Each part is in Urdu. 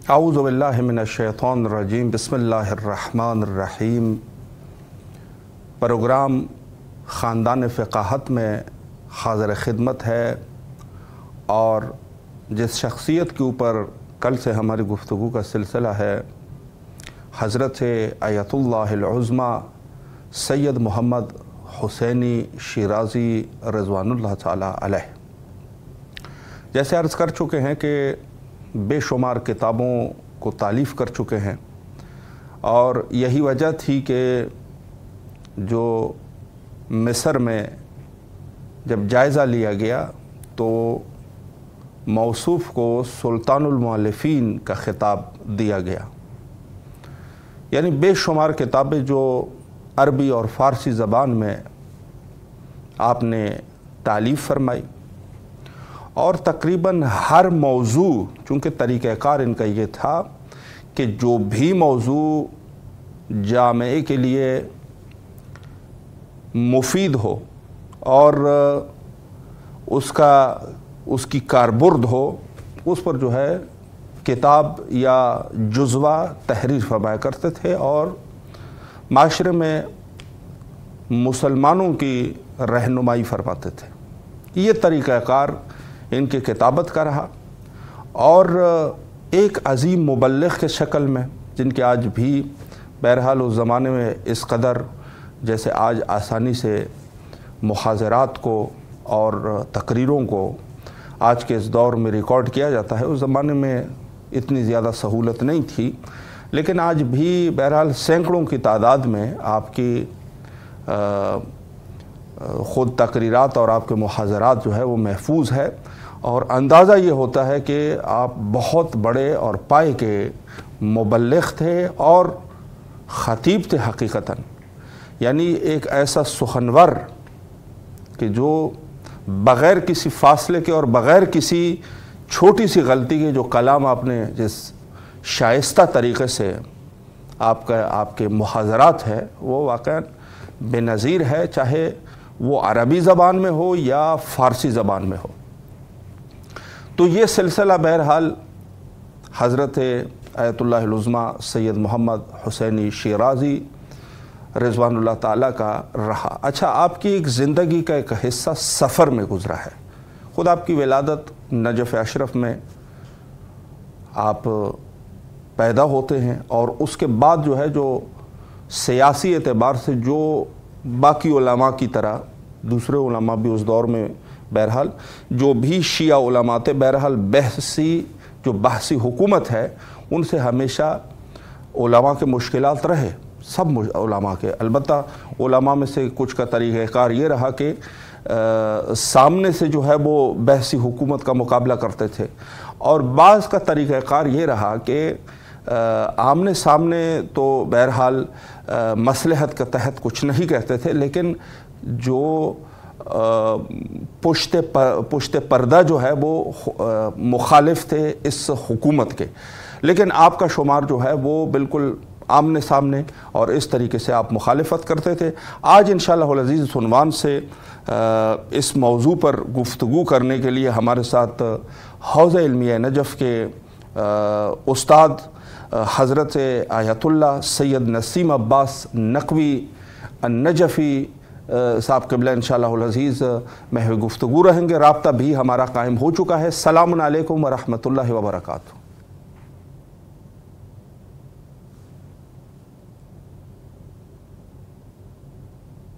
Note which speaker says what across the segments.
Speaker 1: اعوذ باللہ من الشیطان الرجیم بسم اللہ الرحمن الرحیم۔ پروگرام خاندان فقاہت میں حاضر خدمت ہے، اور جس شخصیت کے اوپر کل سے ہماری گفتگو کا سلسلہ ہے، حضرت آیت اللہ العظمیٰ سید محمد حسینی شیرازی رضوان اللہ تعالیٰ علیہ۔ جیسے عرض کر چکے ہیں کہ بے شمار کتابوں کو تالیف کر چکے ہیں، اور یہی وجہ تھی کہ جو مصر میں جب جائزہ لیا گیا تو موصوف کو سلطان المؤلفین کا خطاب دیا گیا، یعنی بے شمار کتابیں جو عربی اور فارسی زبان میں آپ نے تالیف فرمائی، اور تقریباً ہر موضوع، چونکہ طریقہ کار ان کا یہ تھا کہ جو بھی موضوع جامعے کے لیے مفید ہو اور اس کی کاربرد ہو، اس پر جو ہے کتاب یا جزوہ تحریر فرمایا کرتے تھے، اور معاشرے میں مسلمانوں کی رہنمائی فرماتے تھے۔ یہ طریقہ کار ان کی کتابت کا رہا، اور ایک عظیم مبلغ کے شکل میں، جن کے آج بھی بہرحال اس زمانے میں اس قدر جیسے آج آسانی سے محاضرات کو اور تقریروں کو آج کے اس دور میں ریکارڈ کیا جاتا ہے، اس زمانے میں اتنی زیادہ سہولت نہیں تھی، لیکن آج بھی بہرحال سینکڑوں کی تعداد میں آپ کی خود تقریرات اور آپ کے محاضرات جو ہے وہ محفوظ ہے، اور اندازہ یہ ہوتا ہے کہ آپ بہت بڑے اور پائے کے مبلغ تھے اور خطیب تھے حقیقتاً، یعنی ایک ایسا سخنور کہ جو بغیر کسی فاصلے کے اور بغیر کسی چھوٹی سی غلطی کے جو کلام آپ نے جس شائستہ طریقے سے آپ کے محاضرات ہے وہ واقعاً بے نظیر ہے، چاہے وہ عربی زبان میں ہو یا فارسی زبان میں ہو۔ تو یہ سلسلہ بہرحال حضرت آیت اللہ العظمیٰ سید محمد حسینی شیرازی رضوان اللہ تعالیٰ کا رہا۔ اچھا، آپ کی ایک زندگی کا ایک حصہ سفر میں گزرا ہے۔ خود آپ کی ولادت نجف اشرف میں آپ پیدا ہوتے ہیں، اور اس کے بعد جو ہے جو سیاسی اعتبار سے جو باقی علماء کی طرح دوسرے علماء بھی اس دور میں بہرحال جو بھی شیعہ علماء تھے، بہرحال بحثی حکومت ہے ان سے ہمیشہ علماء کے مشکلات رہے، سب علماء کے۔ البتہ علماء میں سے کچھ کا طریقہ کار یہ رہا کہ سامنے سے جو ہے وہ بحثی حکومت کا مقابلہ کرتے تھے، اور بعض کا طریقہ کار یہ رہا کہ آمنے سامنے تو بہرحال مصلحت کے تحت کچھ نہیں کہتے تھے، لیکن جو پشت پردہ جو ہے وہ مخالف تھے اس حکومت کے، لیکن آپ کا شمار جو ہے وہ بالکل آمنے سامنے اور اس طریقے سے آپ مخالفت کرتے تھے۔ آج انشاءاللہ العزیز اس عنوان سے اس موضوع پر گفتگو کرنے کے لیے ہمارے ساتھ حوزہ علمیہ نجف کے استاد حضرت آیت اللہ سید نسیم عباس نقوی النجفی صاحب قبلہ انشاءاللہ العزیز محو گفتگو رہیں گے۔ رابطہ بھی ہمارا قائم ہو چکا ہے۔ السلام علیکم ورحمۃ اللہ وبرکاتہ۔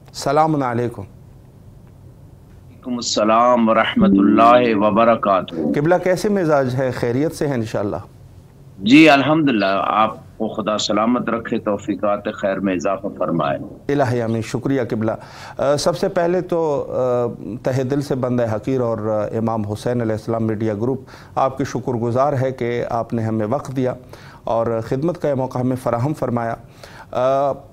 Speaker 1: السلام علیکم۔
Speaker 2: وعلیکم السلام ورحمۃ اللہ وبرکاتہ۔
Speaker 1: قبلہ کیسے مزاج ہے؟ خیریت سے ہیں انشاءاللہ؟
Speaker 2: جی الحمدللہ، آپ کو خدا سلامت رکھے، توفیقات خیر میں اضافہ فرمائے۔
Speaker 1: الہی آمین۔ شکریہ قبلہ۔ سب سے پہلے تو تہ دل سے بندہ حقیر اور امام حسین علیہ السلام میڈیا گروپ آپ کی شکر گزار ہے کہ آپ نے ہمیں وقت دیا اور خدمت کا یہ موقع ہمیں فراہم فرمایا۔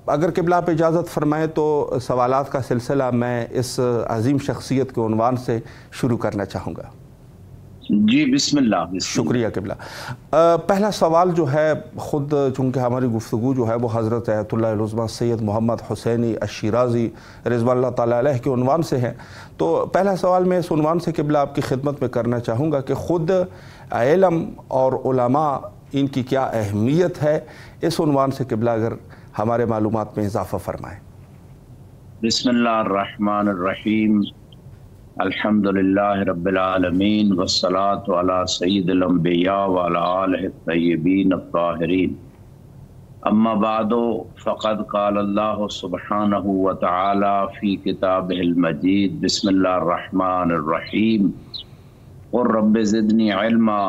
Speaker 1: اگر قبلہ آپ اجازت فرمائیں تو سوالات کا سلسلہ میں اس عظیم شخصیت کے عنوان سے شروع کرنا چاہوں گا۔
Speaker 2: جی بسم اللہ۔
Speaker 1: شکریہ قبلہ۔ پہلا سوال جو ہے، خود چونکہ ہماری گفتگو جو ہے وہ حضرت آیت اللہ العظمیٰ سید محمد حسینی الشیرازی رضوان اللہ تعالیٰ علیہ کے عنوان سے ہے، تو پہلا سوال میں اس عنوان سے قبلہ آپ کی خدمت میں کرنا چاہوں گا کہ خود علم اور علماء ان کی کیا اہمیت ہے، اس عنوان سے قبلہ اگر ہمارے معلومات میں اضافہ فرمائیں۔
Speaker 2: بسم اللہ الرحمن الرحیم، الحمدللہ رب العالمین، والصلاة علی سید الانبیاء وعلی آلہ الطیبین الطاہرین، اما بعد فقد قال اللہ سبحانہ وتعالی فی کتابہ المجید، بسم اللہ الرحمن الرحیم، قل رب زدنی علما،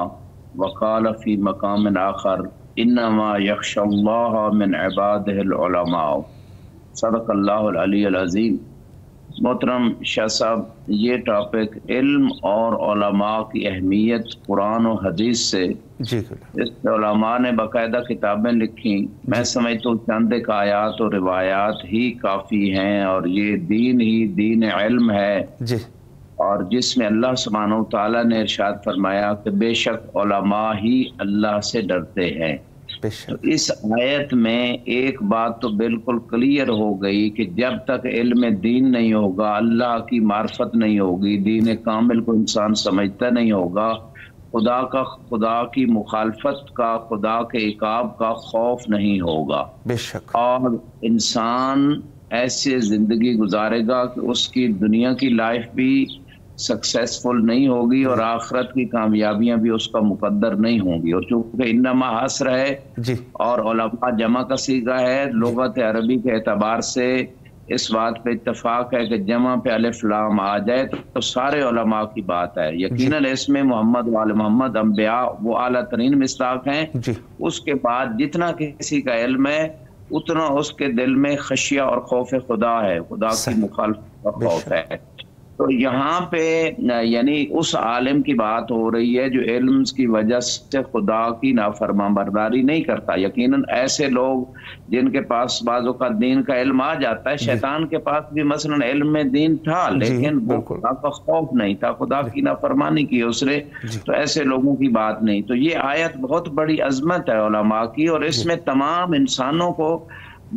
Speaker 2: وقال فی مقام آخر انما یخشی اللہ من عبادہ العلماء، صدق اللہ العلی العظیم۔ محترم شاہ صاحب، یہ ٹاپک علم اور علماء کی اہمیت قرآن و حدیث سے، اس علماء نے باقاعدہ کتابیں لکھی، میں سمجھتا ہوں چند ایک آیات اور روایات ہی کافی ہیں، اور یہ دین ہی دین علم ہے، اور جس میں اللہ سبحانہ و تعالیٰ نے ارشاد فرمایا کہ بے شک علماء ہی اللہ سے ڈرتے ہیں۔ تو اس آیت میں ایک بات تو بالکل کلیئر ہو گئی کہ جب تک علم دین نہیں ہوگا، اللہ کی معرفت نہیں ہوگی، دین کامل کو انسان سمجھتا نہیں ہوگا، خدا کی مخالفت کا، خدا کے عقاب کا خوف نہیں ہوگا،
Speaker 1: بے شک،
Speaker 2: اور انسان ایسے زندگی گزارے گا کہ اس کی دنیا کی لائف بھی سکسیسفل نہیں ہوگی اور آخرت کی کامیابیاں بھی اس کا مقدر نہیں ہوں گی۔ اور چونکہ انما حسر ہے اور علماء جمع کا صیغہ ہے، لغت عربی کے اعتبار سے اس بات پہ اتفاق ہے کہ جمع پہ الف لام آ جائے تو سارے علماء کی بات ہے۔ یقیناً اس میں محمد وآل محمد انبیاء وہ اعلیٰ ترین مصداق ہیں، اس کے بعد جتنا کسی کا علم ہے اتنا اس کے دل میں خشیہ اور خوف خدا ہے، خدا کی مخالفت کا خوف ہے۔ تو یہاں پہ یعنی اس عالم کی بات ہو رہی ہے جو علم کی وجہ سے خدا کی نافرمان برداری نہیں کرتا۔ یقیناً ایسے لوگ جن کے پاس بعضوں کا دین کا علم آ جاتا ہے، شیطان کے پاس بھی مثلا علم میں دین تھا لیکن وہ خدا کا خوف نہیں تھا، خدا کی نافرمانی کی اس نے، تو ایسے لوگوں کی بات نہیں۔ تو یہ آیت بہت بڑی عظمت ہے علماء کی، اور اس میں تمام انسانوں کو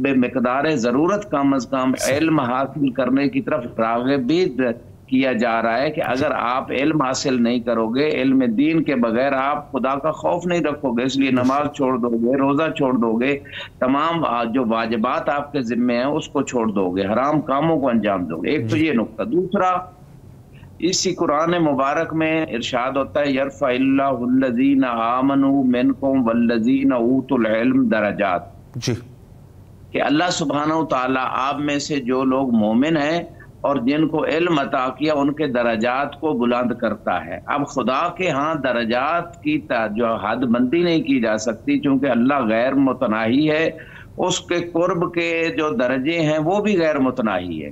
Speaker 2: بے مقدار ضرورت کم از کم علم حاصل کرنے کی طرف راغب بھی کیا جا رہا ہے کہ اگر آپ علم حاصل نہیں کرو گے، علم دین کے بغیر آپ خدا کا خوف نہیں رکھو گے، اس لیے نماز چھوڑ دو گے، روزہ چھوڑ دو گے، تمام جو واجبات آپ کے ذمے ہیں اس کو چھوڑ دو گے، حرام کاموں کو انجام دو گے۔ ایک تو یہ نقطہ۔ دوسرا، اسی قرآن مبارک میں ارشاد ہوتا ہے یرفع اللہ الذین آمنوا منکم والذین اوتوا العلم درجات، کہ اللہ سبحانہ و تعالیٰ آپ میں سے جو لوگ مومن ہیں اور جن کو علم عطا کیا ان کے درجات کو بلند کرتا ہے۔ اب خدا کے ہاں درجات کی جو حد بندی نہیں کی جا سکتی، چونکہ اللہ غیر متناہی ہے، اس کے قرب کے جو درجے ہیں وہ بھی غیر متناہی ہے۔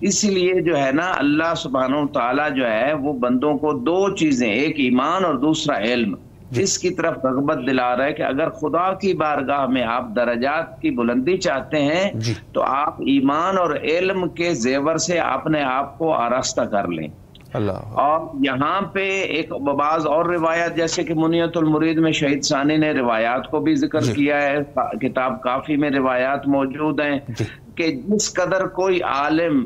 Speaker 2: اسی لیے جو ہے نا اللہ سبحانہ و تعالیٰ جو ہے وہ بندوں کو دو چیزیں، ایک ایمان اور دوسرا علم، اس کی طرف رغبت دلا رہا ہے کہ اگر خدا کی بارگاہ میں آپ درجات کی بلندی چاہتے ہیں تو آپ ایمان اور علم کے زیور سے اپنے آپ کو آراستہ کر لیں۔ اور یہاں پہ ایک بعض اور روایات، جیسے کہ منیت المرید میں شہید ثانی نے روایات کو بھی ذکر کیا ہے، کتاب کافی میں روایات موجود ہیں کہ جس قدر کوئی عالم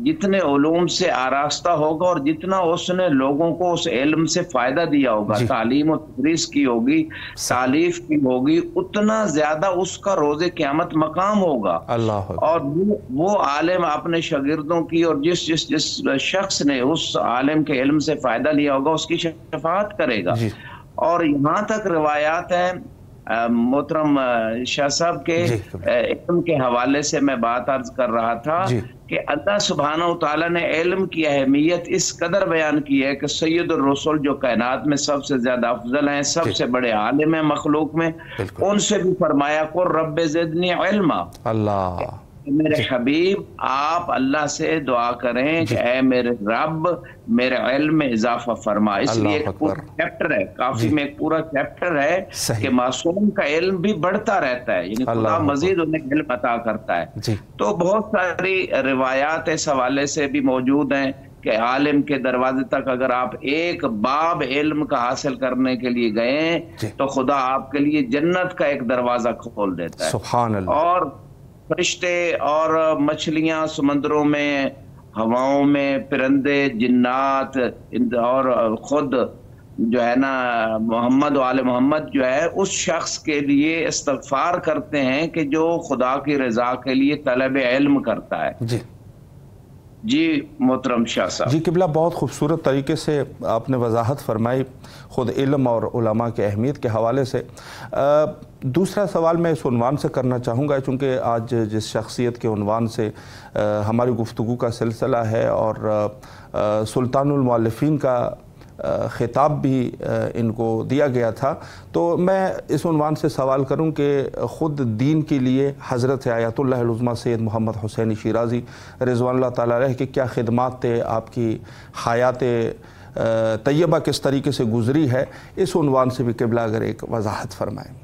Speaker 2: جتنے علوم سے آراستہ ہوگا اور جتنا اس نے لوگوں کو اس علم سے فائدہ دیا ہوگا، تعلیم و تدریس کی ہوگی، تالیف کی ہوگی، اتنا زیادہ اس کا روز قیامت مقام ہوگا۔ اور وہ عالم اپنے شاگردوں کی اور جس شخص نے اس عالم کے علم سے فائدہ لیا ہوگا اس کی شفاعت کرے گا۔ اور یہاں تک روایات ہیں محترم شاہ صاحب کے علم کے حوالے سے میں بات عرض کر رہا تھا کہ اللہ سبحانہ و تعالیٰ نے علم کی اہمیت اس قدر بیان کی ہے کہ سید الرسول جو کائنات میں سب سے زیادہ افضل ہیں، سب سے بڑے عالم ہیں مخلوق میں، ان سے بھی فرمایا قل رب زدنی علما، میرے حبیب آپ اللہ سے دعا کریں کہ اے میرے رب میرے علم میں اضافہ فرما۔ اس لیے ایک پورا چیپٹر ہے، کافی میں ایک پورا چیپٹر ہے کہ معصوم کا علم بھی بڑھتا رہتا ہے، یعنی خدا مزید انہیں علم عطا کرتا ہے۔ تو بہت ساری روایات اس حوالے سے بھی موجود ہیں کہ عالم کے دروازے تک اگر آپ ایک باب علم کا حاصل کرنے کے لیے گئے تو خدا آپ کے لیے جنت کا ایک دروازہ کھول دیتا ہے۔
Speaker 1: سبحان اللہ۔
Speaker 2: اور فرشتے اور مچھلیاں سمندروں میں، ہواؤں میں، پرندے، جنات اور خود جو ہے نا محمد و آل محمد جو ہے اس شخص کے لیے استغفار کرتے ہیں کہ جو خدا کی رضا کے لیے طلب علم کرتا ہے۔ جی محترم شاہ صاحب۔
Speaker 1: جی قبلہ، بہت خوبصورت طریقے سے آپ نے وضاحت فرمائی خود علم اور علماء کے اہمیت کے حوالے سے۔ دوسرا سوال میں اس عنوان سے کرنا چاہوں گا، چونکہ آج جس شخصیت کے عنوان سے ہماری گفتگو کا سلسلہ ہے اور سلطان المؤلفین کا خطاب بھی ان کو دیا گیا تھا، تو میں اس عنوان سے سوال کروں کہ خود دین کے لیے حضرت آیت اللہ العظمیٰ سید محمد حسینی شیرازی رضوان اللہ تعالیٰ علیہ کے کیا خدمات تھے، آپ کی حیات طیبہ کس طریقے سے گزری ہے، اس عنوان سے بھی قبلہ اگر ایک وضاحت فرمائیں۔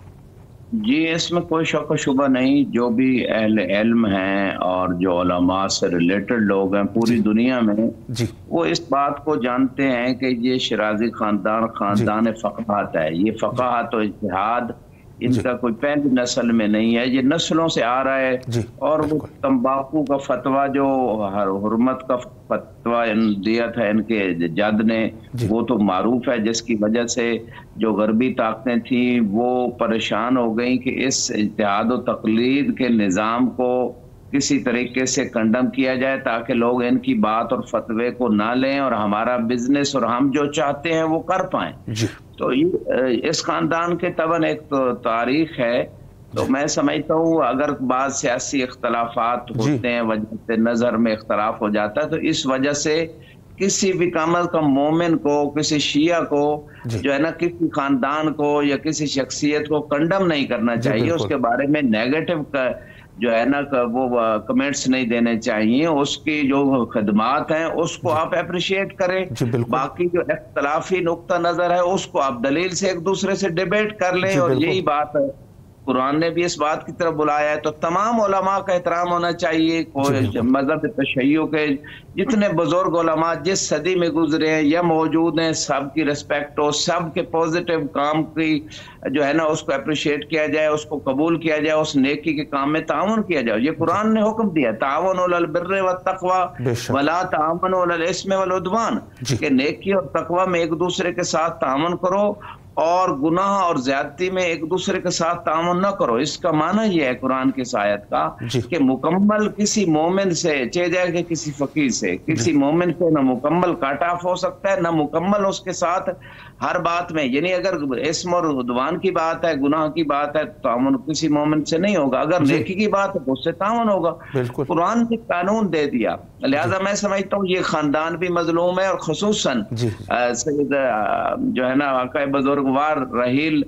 Speaker 2: جی اس میں کوئی شک و شبہ نہیں، جو بھی اہل علم ہیں اور جو علماء سے ریلیٹڈ لوگ ہیں پوری دنیا میں، وہ اس بات کو جانتے ہیں کہ یہ شیرازی خاندان فقاہت ہے۔ یہ فقاہت و اجتہاد ان کا کوئی پہلی نسل میں نہیں ہے، یہ نسلوں سے آ رہا ہے۔ اور وہ تمباکو کا فتویٰ، جو حرمت کا فتویٰ دیا تھا ان کے جد نے، وہ تو معروف ہے، جس کی وجہ سے جو غربی طاقتیں تھیں وہ پریشان ہو گئیں کہ اس اجتہاد و تقلید کے نظام کو کسی طریقے سے کنڈم کیا جائے تاکہ لوگ ان کی بات اور فتوے کو نہ لیں اور ہمارا بزنس اور ہم جو چاہتے ہیں وہ کر پائیں۔ تو اس خاندان کے طبعاً ایک تاریخ ہے، تو میں سمجھتا ہوں اگر بعض سیاسی اختلافات ہوتے ہیں، وجہ سے نظر میں اختلاف ہو جاتا ہے، تو اس وجہ سے کسی بھی کم از کم مومن کو، کسی شیعہ کو جو ہے نا، کسی خاندان کو یا کسی شخصیت کو کنڈم نہیں کرنا چاہیے، اس کے بارے میں نیگیٹو جو ہے نا وہ کمنٹس نہیں دینے چاہیے۔ اس کی جو خدمات ہیں اس کو آپ اپریشیٹ کریں، باقی جو اختلافی نقطہ نظر ہے اس کو آپ دلیل سے ایک دوسرے سے ڈیبیٹ کر لیں، اور یہی بات ہے قرآن نے بھی اس بات کی طرف بلایا ہے۔ تو تمام علماء کا احترام ہونا چاہیے، مذہب تشیع کے جتنے بزرگ علماء جس صدی میں گزرے ہیں یا موجود ہیں، سب کی رسپیکٹ ہو، سب کے پوزیٹیو کام کی جو ہے نا اس کو اپریشیٹ کیا جائے، اس کو قبول کیا جائے، اس نیکی کے کام میں تعاون کیا جائے۔ یہ قرآن نے حکم دیا، تعاون علی البر والتقوی ولا تعاون علی الاسم والعدوان، کہ نیکی اور تقوی میں ایک دوسرے کے ساتھ تعاون کرو اور گناہ اور زیادتی میں ایک دوسرے کے ساتھ تعاون نہ کرو۔ اس کا معنی یہ ہے قرآن کی آیت کا کہ مکمل کسی مومن سے چاہے جائے کہ کسی فقیر سے، کسی مومن سے نہ مکمل کٹ آف ہو سکتا ہے، نہ مکمل اس کے ساتھ ہر بات میں، یعنی اگر اسم اور عدوان کی بات ہے، گناہ کی بات ہے، تعاون کسی مومن سے نہیں ہوگا، اگر نیکی کی بات ہے تو اس سے تعاون ہوگا۔ قرآن نے قانون دے دیا، لہذا میں سمجھتا ہوں یہ خاندان بھی مظلوم ہے، اور خصوصاً سید جو ہے نا آقا بزرگوار رحیل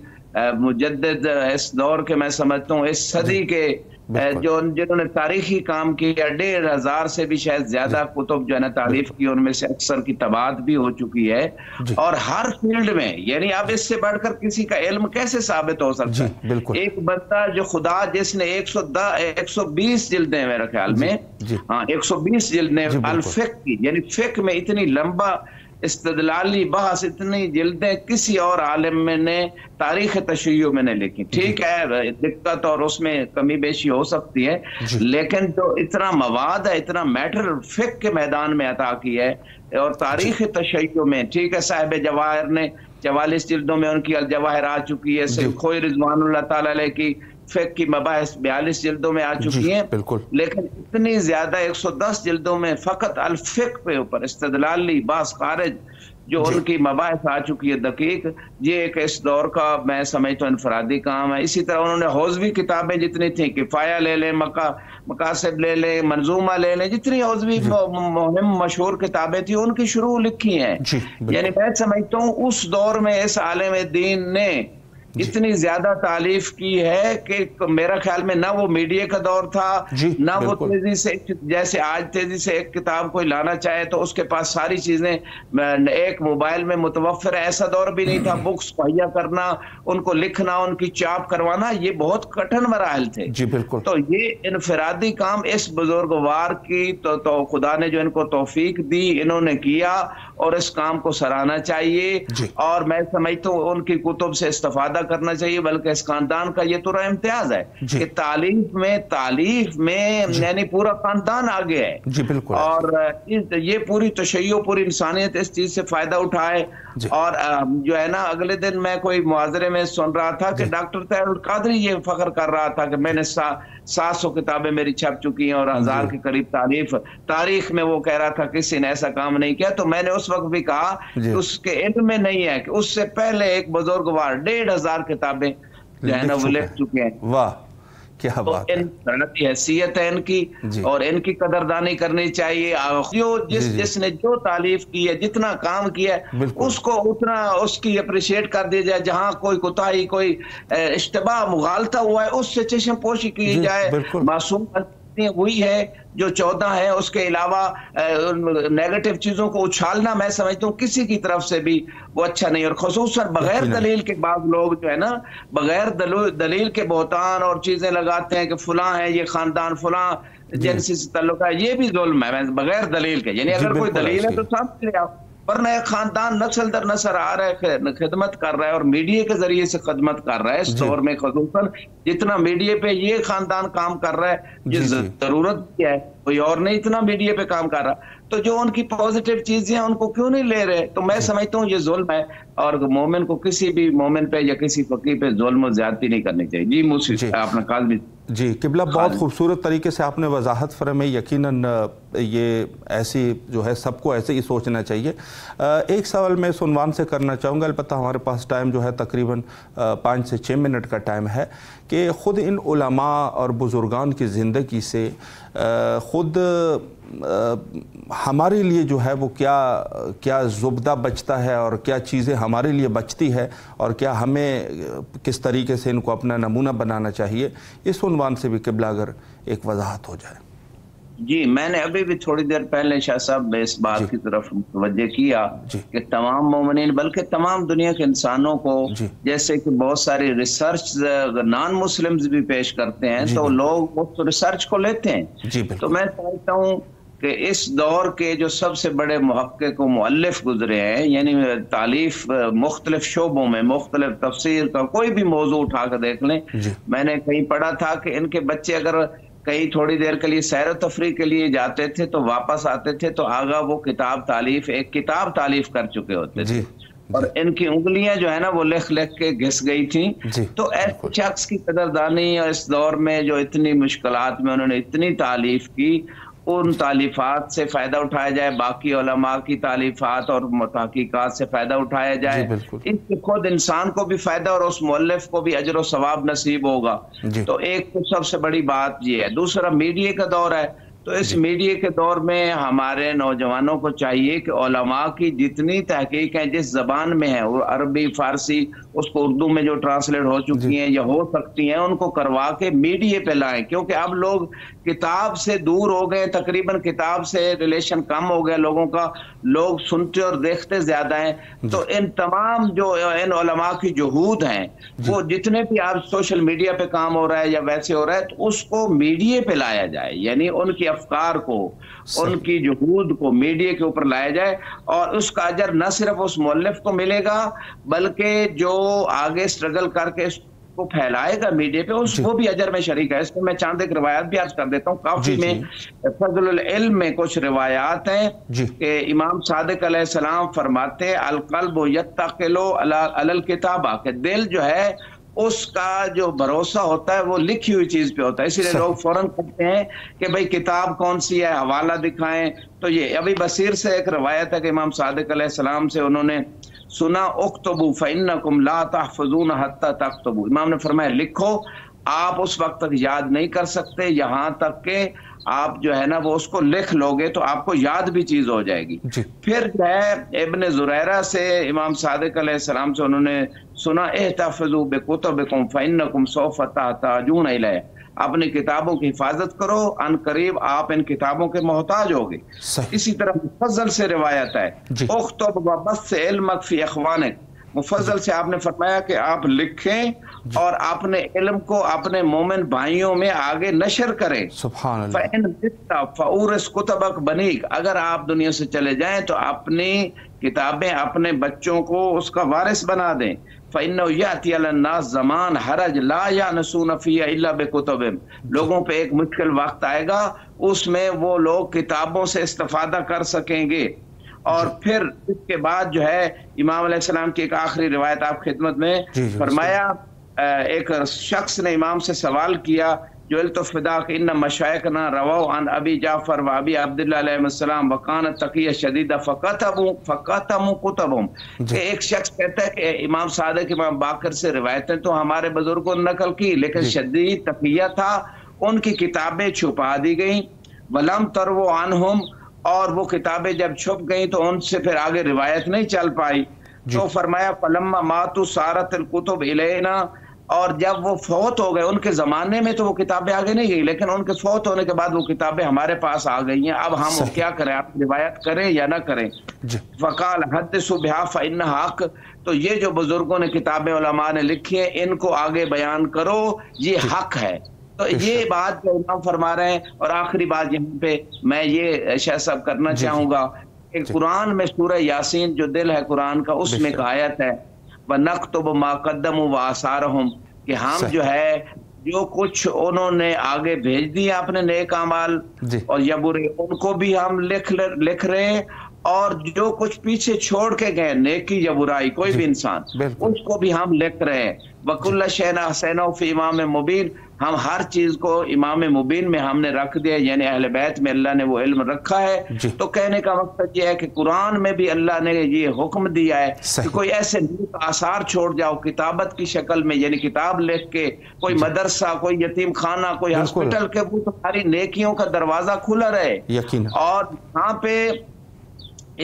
Speaker 2: مجدد اس دور کے، میں سمجھتا ہوں اس صدی کے جنہوں نے تاریخی کام کیا، 1500 سے بھی شاید زیادہ کتب جو ہے نا تعریف کی، ان میں سے اکثر کی طباعت بھی ہو چکی ہے، اور ہر فیلڈ میں، یعنی اب اس سے بڑھ کر کسی کا علم کیسے ثابت ہو سکتا ہے؟ ایک بندہ جو خدا جس نے 120 جلدیں میرے خیال میں، 120 جلدیں الفقہ کی، یعنی فقہ میں اتنی لمبا استدلالی بحث، اتنی جلدیں کسی اور عالم میں نے تاریخ تشیع میں نے لکھی۔ ٹھیک ہے دقت اور اس میں کمی بیشی ہو سکتی ہے، لیکن جو اتنا مواد ہے، اتنا میٹر فقہ کے میدان میں عطا کی ہے، اور تاریخ تشیع میں، ٹھیک ہے صاحب جواہر نے 44 جلدوں میں ان کی الجواہر آ چکی ہے، سید خوئی رضوان اللہ تعالیٰ علیہ کی فقہ کی مباحث 42 جلدوں میں آ چکی ہیں، لیکن اتنی زیادہ 110 جلدوں میں فقط الفقہ پہ اوپر استدلالی بحث خارج جو ان کی مباحث آ چکی ہے دقیق، یہ ایک اس دور کا میں سمجھتا ہوں انفرادی کام ہے۔ اسی طرح انہوں نے حوزوی کتابیں جتنی تھیں، کفایہ لے لیں، مقاصد لے لیں، منظومہ لے لیں، جتنی حوزوی مہم مشہور کتابیں تھیں ان کی شروع لکھی ہیں۔ یعنی میں سمجھتا ہوں اس دور میں اس عالم دین نے اتنی زیادہ تعریف کی ہے کہ میرا خیال میں نہ وہ میڈیا کا دور تھا، نہ وہ تیزی سے، جیسے آج تیزی سے ایک کتاب کوئی لانا چاہے تو اس کے پاس ساری چیزیں ایک موبائل میں متوفر ہے، ایسا دور بھی نہیں تھا۔ بکس مہیا کرنا، ان کو لکھنا، ان کی چاپ کروانا، یہ بہت کٹھن مراحل تھے۔ تو یہ انفرادی کام اس بزرگوار کی تو خدا نے جو ان کو توفیق دی انہوں نے کیا، اور اس کام کو سراہنا چاہیے، اور میں سمجھتا ہوں ان کی کتب سے استفادہ پیدا کرنا چاہیے، بلکہ اس خاندان کا یہ تو امتیاز ہے کہ تعلیف میں یعنی پورا خاندان آگے ہے
Speaker 1: جی بالکل، اور
Speaker 2: یہ پوری تشیع، پوری انسانیت اس چیز سے فائدہ اٹھائے۔ اور جو ہے نا، اگلے دن میں کوئی معاذرے میں سن رہا تھا کہ ڈاکٹر طاہر القادری یہ فخر کر رہا تھا کہ میں نے 700 کتابیں میری چھپ چکی ہیں اور 1000 کے قریب تاریخ میں وہ کہہ رہا تھا کسی نے ایسا کام نہیں کیا۔ تو میں نے اس وقت بھی کہا کہ اس کے علم میں نہیں ہے کہ اس سے پہلے ایک بزرگوار 1500 کتابیں جو ہے نا وہ لکھ چکے ہیں۔
Speaker 1: واہ کیا بات ہے!
Speaker 2: صنعتی حیثیت ہے ان کی، اور ان کی قدردانی کرنی چاہیے۔ جس نے جو تعلیف کی ہے، جتنا کام کیا ہے، اس کو اتنا اس کی اپریشیٹ کر دی جائے۔ جہاں کوئی کوتاہی، کوئی اشتباہ، مغالطہ ہوا ہے، اس سے چشم پوشی کی جائے۔ معصوم ہوئی ہے جو 14 ہے، اس کے علاوہ نیگیٹو چیزوں کو اچھالنا میں سمجھتا ہوں کسی کی طرف سے بھی وہ اچھا نہیں، اور خصوصاً بغیر دلیل کے بعض لوگ جو ہے نا بغیر دلیل کے بہتان اور چیزیں لگاتے ہیں کہ فلاں ہے، یہ خاندان فلاں جنسی سے تعلق ہے، یہ بھی ظلم ہے بغیر دلیل کے۔ یعنی اگر کوئی دلیل ہے تو سامنے لے آؤ، ورنہ ایک خاندان نسل در نسل آ رہا ہے، خدمت کر رہا ہے، اور میڈیا کے ذریعے سے خدمت کر رہا ہے اس دور میں، خصوصاً جتنا میڈیا پہ یہ خاندان کام کر رہا ہے، یہ ضرورت کیا ہے، کوئی اور نہیں اتنا میڈیا پہ کام کر رہا۔ تو جو ان کی پازیٹیو چیزیں ہیں ان کو کیوں نہیں لے رہے؟ تو میں سمجھتا ہوں یہ ظلم ہے، اور مومن کو کسی بھی مومن پہ یا کسی فقیر پہ ظلم و زیادتی نہیں کرنی چاہیے۔ جی موسیقی اپنا کال بھی
Speaker 1: جی قبلہ بہت خوبصورت طریقے سے آپ نے وضاحت فرمائی۔ یقیناً یہ ایسی جو ہے سب کو ایسے ہی سوچنا چاہیے۔ ایک سوال میں اس عنوان سے کرنا چاہوں گا، البتہ ہمارے پاس ٹائم جو ہے تقریباً 5 سے 6 منٹ کا ٹائم ہے، کہ خود ان علماء اور بزرگان کی زندگی سے خود ہمارے لیے جو ہے وہ کیا زبدہ بچتا ہے، اور کیا چیزیں ہمارے لیے بچتی ہے، اور کیا ہمیں کس طریقے سے ان کو اپنا نمونہ بنانا چاہیے، اس عنوان سے بھی قبلہ اگر ایک وضاحت ہو جائے۔
Speaker 2: جی میں نے ابھی بھی تھوڑی دیر پہلے شاہ صاحب اس بات کی طرف متوجہ کیا کہ تمام مومنین بلکہ تمام دنیا کے انسانوں کو، جیسے کہ بہت ساری ریسرچ نان مسلمز بھی پیش کرتے ہیں تو لوگ اس ریسرچ کو لیتے ہیں۔ تو میں سمجھتا ہوں کہ اس دور کے جو سب سے بڑے محقق و مؤلف گزرے ہیں، یعنی تالیف مختلف شعبوں میں، مختلف تفسیر کا کوئی بھی موضوع اٹھا کر دیکھ لیں، میں نے کہیں پڑھا تھا کہ ان کے بچے اگر کہیں تھوڑی دیر کے لیے سیر و تفریح کے لیے جاتے تھے تو واپس آتے تھے تو آگا وہ ایک کتاب تالیف کر چکے ہوتے تھے، اور ان کی انگلیاں جو ہے نا وہ لکھ کے گھس گئی تھیں۔ تو ایسے شخص کی قدردانی، اور اس دور میں جو اتنی مشکلات میں انہوں نے اتنی تالیف کی، ان تالیفات سے فائدہ اٹھایا جائے، باقی علماء کی تالیفات اور تحقیقات سے فائدہ اٹھایا جائے، اس سے خود انسان کو بھی فائدہ اور اس مؤلف کو بھی اجر و ثواب نصیب ہوگا۔ تو ایک تو سب سے بڑی بات یہ ہے۔ دوسرا میڈیا کا دور ہے، تو اس میڈیا کے دور میں ہمارے نوجوانوں کو چاہیے کہ علماء کی جتنی تحقیق ہیں جس زبان میں ہیں، عربی، فارسی، اس کو اردو میں جو ٹرانسلیٹ ہو چکی ہیں یا ہو سکتی ہیں، ان کو کروا کے میڈیا پہ لائیں، کیونکہ اب لوگ کتاب سے دور ہو گئے، تقریباً کتاب سے ریلیشن کم ہو گیا لوگوں کا، لوگ سنتے اور دیکھتے زیادہ ہیں۔ تو ان تمام جو ان علماء کی جہود ہیں، وہ جتنے بھی آپ سوشل میڈیا پہ کام ہو رہا ہے یا ویسے ہو رہا ہے، تو اس کو میڈیا پہ لایا جائے، یعنی ان کی افکار کو، ان کی جہود کو میڈیا کے اوپر لایا جائے، اور اس کا اجر نہ صرف اس مؤلف کو ملے گا بلکہ جو آگے سٹرگل کر کے اس کو پھیلائے گا میڈیا پہ، وہ بھی اجر میں شریک ہے۔ اس میں چاند ایک روایات بھی عرض کر دیتا ہوں، کافی میں فضل العلم میں کچھ روایات ہیں کہ امام صادق علیہ السلام فرماتے القلب یتقل علی الکتابہ، کہ دل جو ہے اس کا جو بھروسہ ہوتا ہے وہ لکھی ہوئی چیز پہ ہوتا ہے، اسی لیے لوگ فوراً کہتے ہیں کہ بھئی کتاب کون سی ہے، حوالہ دکھائیں۔ تو یہ ابھی بصیر سے ایک روایت ہے کہ امام صادق علیہ السلام سے انہوں نے سنا اکتبوا فإنکم لا تحفظون حتی تکتبوا، امام نے فرمایا لکھو، آپ اس وقت تک یاد نہیں کر سکتے یہاں تک کہ آپ جو ہے نا وہ اس کو لکھ لو گے تو آپ کو یاد بھی چیز ہو جائے گی۔ پھر جو ہے ابن زریرہ سے امام صادق علیہ السلام سے انہوں نے سنا احتفظوا بکتبکم فإنکم سوف تحتاجون الیہ، اپنی کتابوں کی حفاظت کرو، ان قریب آپ ان کتابوں کے محتاج ہوگے۔ اسی طرح مفضل سے روایت ہے اختب وبث علمک فی اخوانک، مفضل سے آپ نے فرمایا کہ آپ لکھیں اور اپنے علم کو اپنے مومن بھائیوں میں آگے نشر کریں۔
Speaker 1: سبحان اللہ۔
Speaker 2: فَإِن بِتَّ فَأُورِثْ كُتُبَكَ بَنِيكَ، اگر آپ دنیا سے چلے جائیں تو اپنی کتابیں اپنے بچوں کو اس کا وارث بنا دیں. فَإِنَّهُ يَأْتِي عَلَى النَّاسِ زمان حرج لا يَأْنَسُونَ فِيهَا إِلَّا بِكُتُبِهِمْ. لوگوں پہ ایک مشکل وقت آئے گا، اس میں وہ لوگ کتابوں سے استفادہ کر سکیں گے. اور پھر اس کے بعد جو ہے امام علیہ السلام کی ایک آخری روایت آپ خدمت میں فرمایا، ایک شخص نے امام سے سوال کیا جو التفداق ان مشائخنا رواو عن ابی جعفر و ابی عبداللہ علیہ السلام وکانت تقیہ شدیدہ فقاتموا کتبهم. کہ ایک شخص کہتا ہے کہ امام صادق امام باقر سے روایتیں تو ہمارے بزرگوں نے نقل کی، لیکن شدید تقیہ تھا، ان کی کتابیں چھپا دی گئیں. ولم ترو عنہم، اور وہ کتابیں جب چھپ گئیں تو ان سے پھر آگے روایت نہیں چل پائی. تو فرمایا فلما ماتوا سارت الکتب الینا، اور جب وہ فوت ہو گئے، ان کے زمانے میں تو وہ کتابیں آگے نہیں گئی، لیکن ان کے فوت ہونے کے بعد وہ کتابیں ہمارے پاس آ گئی ہیں. اب ہم کیا کریں، آپ روایت کریں یا نہ کریں؟ فقال حدثوا بها فإنها حق. تو یہ جو بزرگوں نے کتابیں علماء نے لکھی ہیں، ان کو آگے بیان کرو، یہ حق ہے. تو یہ بات جو امام فرما رہے ہیں. اور آخری بات یہاں پہ میں یہ شیخ صاحب کرنا چاہوں گا کہ قرآن میں سورہ یاسین جو دل ہے قرآن کا، اس میں ایک آیت ہے وَنَكْتُبُ مَا قَدَّمُوا وَآثَارَهُم، کہ ہم جو ہے جو کچھ انہوں نے آگے بھیج دیا اپنے نیک اعمال اور یبرے، ان کو بھی ہم لکھ رہے ہیں، اور جو کچھ پیچھے چھوڑ کے گئے نیکی یا برائی کوئی بھی انسان، اس کو بھی ہم لکھ رہے ہیں. وَكُلَّ شَيْءٍ أَحْصَيْنَاهُ فِي إِمَامٍ مُبِينٍ. ہم ہر چیز کو امام مبین میں ہم نے رکھ دیا، یعنی اہل بیت میں اللہ نے وہ علم رکھا ہے. تو کہنے کا مقصد یہ ہے کہ قرآن میں بھی اللہ نے یہ حکم دیا ہے کہ کوئی ایسے نیک آثار چھوڑ جاؤ کتابت کی شکل میں، یعنی کتاب لکھ کے، کوئی مدرسہ، کوئی یتیم خانہ، کوئی ہاسپٹل کے، وہ تمہاری نیکیوں کا دروازہ کھلا رہے. اور یہاں پہ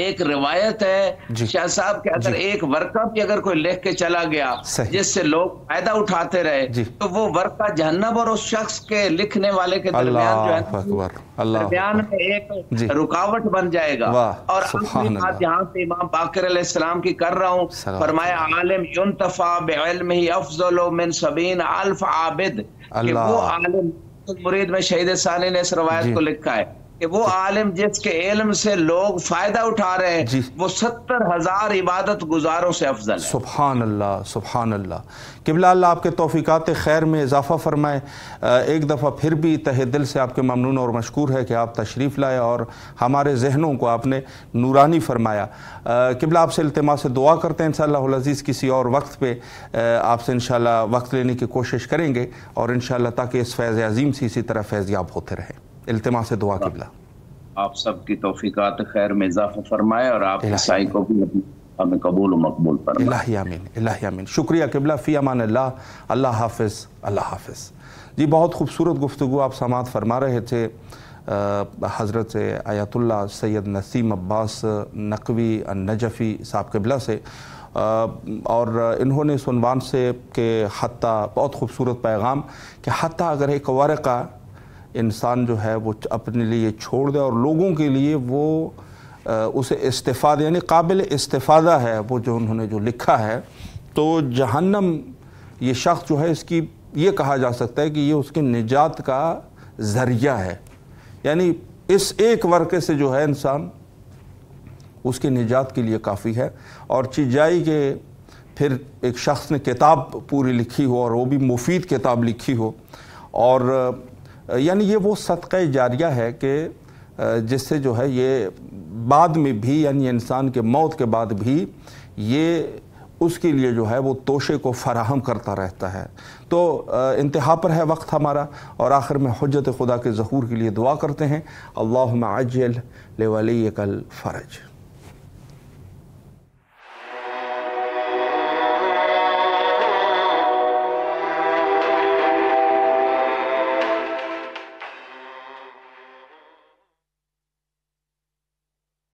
Speaker 2: ایک روایت ہے شاہ صاحب کہ اگر ایک ورقہ بھی اگر کوئی لکھ کے چلا گیا جس سے لوگ فائدہ اٹھاتے رہے، تو وہ ورقہ جہنم اور اس شخص کے لکھنے والے کے درمیان جو ہے درمیان میں ایک رکاوٹ بن جائے گا. اور آخری بات یہاں سے امام باقر علیہ السلام کی کر رہا ہوں، فرمایا عالم ينتفع بعلمہ افضل من 70,000 عابد. کہ وہ عالم، مرید میں شہید ثانی نے اس روایت کو لکھا ہے کہ وہ عالم جس کے علم سے لوگ فائدہ اٹھا رہے ہیں، وہ 70,000 عبادت گزاروں سے افضل ہے.
Speaker 1: سبحان اللہ، سبحان اللہ. قبلہ اللہ آپ کے توفیقات خیر میں اضافہ فرمائے. ایک دفعہ پھر بھی تہ دل سے آپ کے ممنون اور مشکور ہے کہ آپ تشریف لائے اور ہمارے ذہنوں کو آپ نے نورانی فرمایا. قبلہ آپ سے التماس سے دعا کرتے ہیں انشاءاللہ العزیز کسی اور وقت پہ آپ سے انشاءاللہ وقت لینے کی کوشش کریں گے، اور انشاءاللہ تاکہ اس فیض عظیم سے اسی طرح فیضیاب ہوتے رہیں. التماس دعا قبلہ.
Speaker 2: آپ سب کی توفیقات خیر میں اضافہ فرمائے، اور آپ کی سعی کو بھی ہمیں قبول و مقبول فرمائے. الہی
Speaker 1: آمین، الہی آمین. شکریہ قبلہ. فی امان اللہ. اللہ حافظ، اللہ حافظ. جی بہت خوبصورت گفتگو آپ سماعت فرما رہے تھے حضرت آیت اللہ سید نسیم عباس نقوی النجفی صاحب قبلہ سے، اور انہوں نے اس عنوان سے کہ حتیٰ، بہت خوبصورت پیغام، کہ حتیٰ اگر ایک ورقہ انسان جو ہے وہ اپنے لیے چھوڑ دے اور لوگوں کے لیے وہ اسے استفادہ، یعنی قابل استفادہ ہے وہ جو انہوں نے جو لکھا ہے، تو جہنم یہ شخص جو ہے اس کی یہ کہا جا سکتا ہے کہ یہ اس کی نجات کا ذریعہ ہے. یعنی اس ایک ورقے سے جو ہے انسان اس کی نجات کے لیے کافی ہے. اور چیز جائی کہ پھر ایک شخص نے کتاب پوری لکھی ہو اور وہ بھی مفید کتاب لکھی ہو، اور یعنی یہ وہ صدقہ جاریہ ہے کہ جس سے جو ہے یہ بعد میں بھی، یعنی انسان کے موت کے بعد بھی یہ اس کے لیے جو ہے وہ توشے کو فراہم کرتا رہتا ہے. تو انتہا پر ہے وقت ہمارا، اور آخر میں حجت خدا کے ظہور کے لیے دعا کرتے ہیں. اللہم عجل لولیک الفرج.